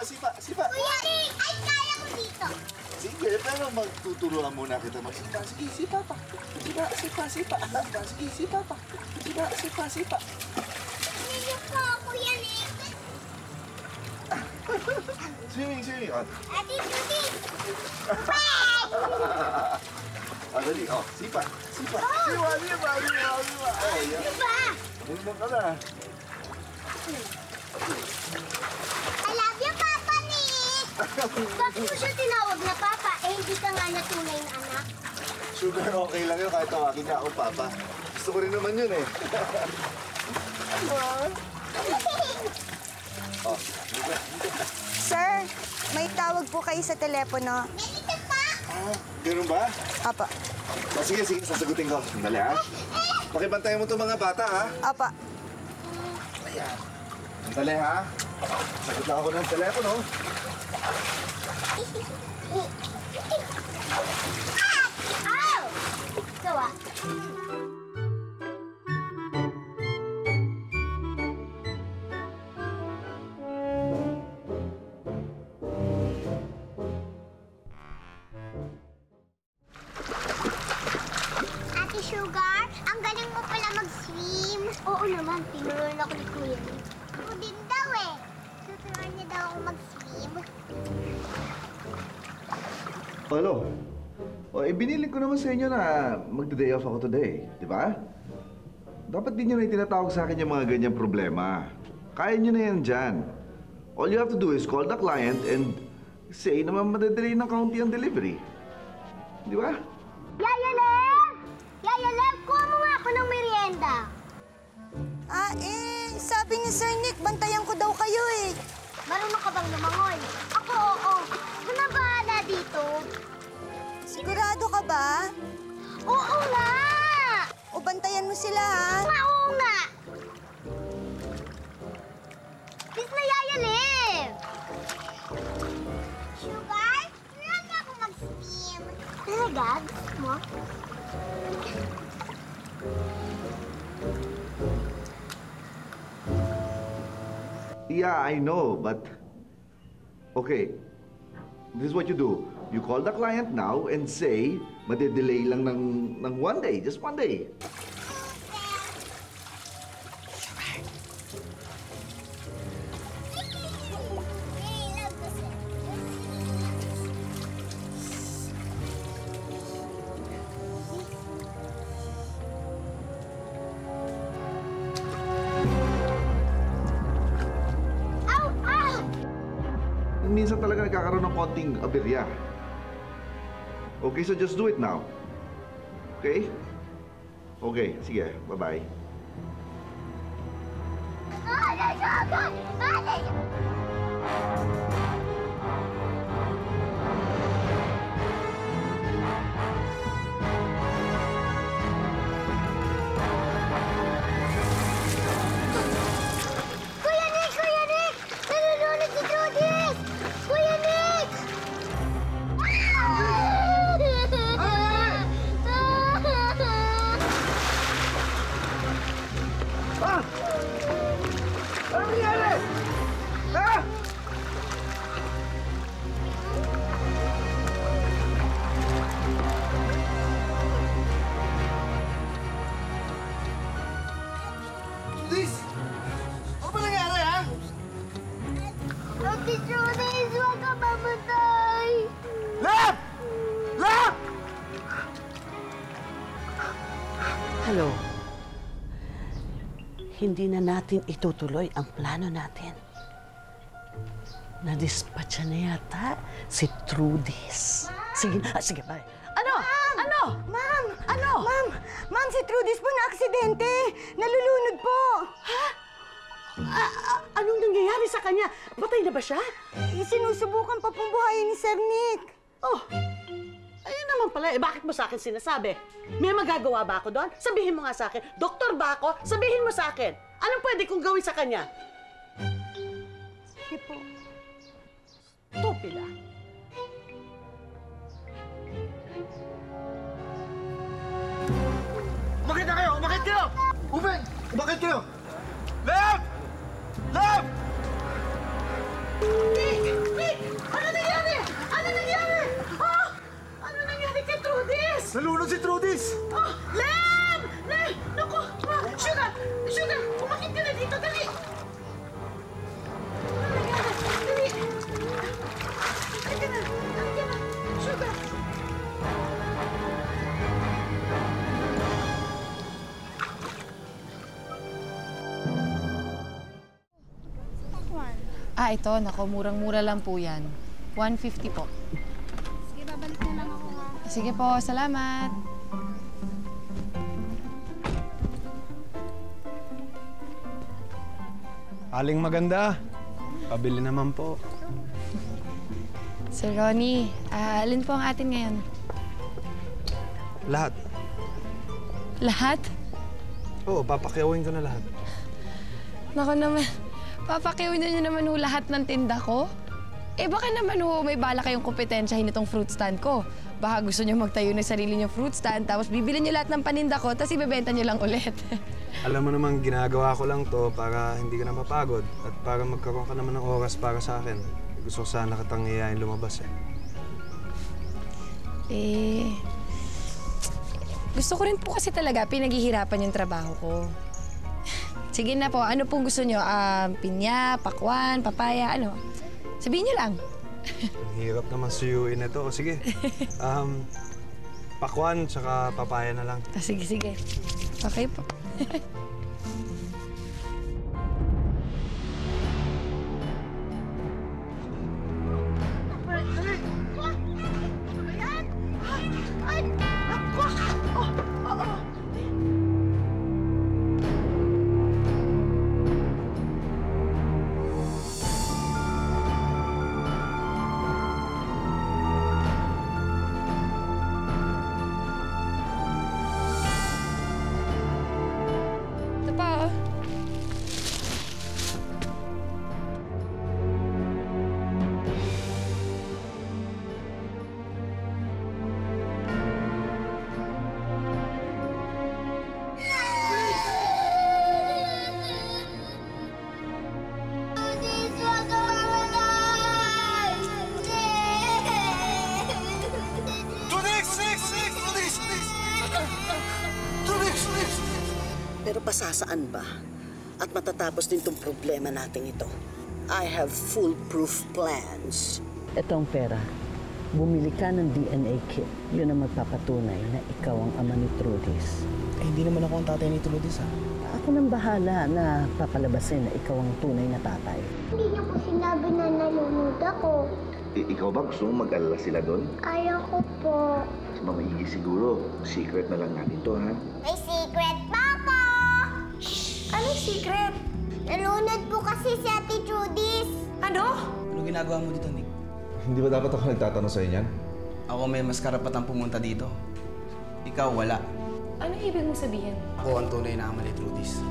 Sipa, sipa. Kuya Nick, ay kaya ko dito. Sige, pero magtuturuan muna kita magsipa. Sige, sipa pa. Sipa, sipa, sipa. Sige, sipa pa. Sipa, sipa, sipa. Hindi po, Kuya Nick. Swimming, swimming. Ate Judy. Dali. Sipa. Sipa. Sipa, sipa, sipa, sipa. Yan. Diba? Bumong ka na. I love you, Papa Nick. Bakit mo siya tinawag na Papa? Hindi ka nga na tunay na anak. Sugar, okay lang yun kahit tawagin niya ako, Papa. Gusto ko rin naman yun eh. Sir, may tawag po kayo sa telepono. Ganito pa. Ganun ba? Apa. Sige, sasagutin ko. Dali, ha? Pakibantayan mo itong mga bata, ha? Apa. Ayan. Dali, ha? Sagot lang ako ng telepono. Ow! Gawa. Ate Sugar, ang galing mo pala mag-swim. Oo naman, tinuruan ako ni Kuya. Ako din daw eh. Tuturuan niya daw ako mag-swim. Hello? Binili ko naman sa inyo na magda-day off ako today, di ba? Dapat din nyo na itinatawag sa akin yung mga ganyang problema. Kaya nyo na yan dyan. All you have to do is call the client and say na madadelay ng kaunti ang delivery. Di ba? Yaya Lev! Yaya Lev, kuha mo nga ako ng merienda. Sabi ni Sir Nick, bantayan ko daw kayo eh. Marunong ka bang lumangoy? Ako, oo. Ako na bahala dito. Sigurado ka ba? Oo nga! O bantayan mo sila ha? Oo nga! Please na, Yaya Lev! Sugar, turuan mo ako mag-swim. Talaga? Gusto mo? Yeah, I know, but... Okay. This is what you do. You call the client now and say, madidelay lang ng one day, just one day. Minsan talaga nagkakaroon ng konting aberya. Okay, so just do it now. Okay? Okay, sige. Bye-bye. Kuya Nick! Kuya Nick! Nalulunod si Judith! Kuya Nick! Ano nangyari? Ha? Liz! Ano ba nangyari, ha? Ate Judith, huwag ka mamatay! Lab! Lab! Hello. Hindi na natin itutuloy ang plano natin. Na-dispatcha na yata si Trudis. Sige, sige, bye. Ano? Ma'am! Ano? Ma'am! Ano? Ma'am, si Trudis po na aksidente. Nalulunod po. Ha? Anong nangyayari sa kanya? Patay na ba siya? Sinusubukan pa pong buhayin ni Sir Nick. Oh, ayun naman pala. Bakit mo sa akin sinasabi? May magagawa ba ako doon? Sabihin mo nga sa akin. Doktor ba ako? Sabihin mo sa akin. Anong pwede kong gawin sa kanya? Sige po. Stupida. Umakit na kayo! Umakit kayo! Ubeng! Umakit kayo! Lab! Lab! Ito. Nako, murang-mura lang po yan. 150 po. Sige, babalik na lang ako ha. Sige po, salamat. Aling maganda. Pabili naman po. Sir Ronnie, alin po ang atin ngayon? Lahat. Lahat? Oo, papakyawin ko na lahat. Nako naman, papakiwin na niyo naman ho lahat ng tinda ko? Baka naman ho may bala kayong kompetensyahin itong fruit stand ko. Baka gusto niyo magtayo ng sarili niyong fruit stand, tapos bibili niyo lahat ng paninda ko, tapos ibebenta niyo lang ulit. Alam mo naman, ginagawa ko lang to para hindi ka na mapagod at para magkaroon ka naman ng oras para sa akin. Gusto ko sana kitang iyayin lumabas Gusto ko rin po kasi talaga pinaghihirapan yung trabaho ko. Sige na po, ano pong gusto niyo? Pinya, pakwan, papaya, ano? Sabihin niyo lang. Ang hirap naman suyuin ito. O sige, pakwan tsaka papaya na lang. Sige, sige. Okay po. Ito pa, oh. Pero pasasaan ba? At matatapos din tong problema natin ito. I have foolproof plans. Etong pera, bumili ka ng DNA kit. Yun ang magpapatunay na ikaw ang ama ni Trudis. Hindi naman ako ang tatay ni Trudis, ha? Ako nang bahala na papalabasin na ikaw ang tunay na tatay. Hindi niyo po sinabi na nalunod ako. Ikaw ba gusto mong mag-alala sila doon? Ayaw ko po. Mas maigi siguro. Secret na lang natin to, ha? May secret pa ako! Anong secret? Nalunod po kasi si Ate Trudis. Ano? Ano ginagawa mo dito, Nick? Hindi ba dapat ako nagtatanong sa'yo niyan? Ako may mas karapatang pumunta dito. Ikaw, wala. Ano ibig mong sabihin? Ako ang tunay na ama ni Trudis.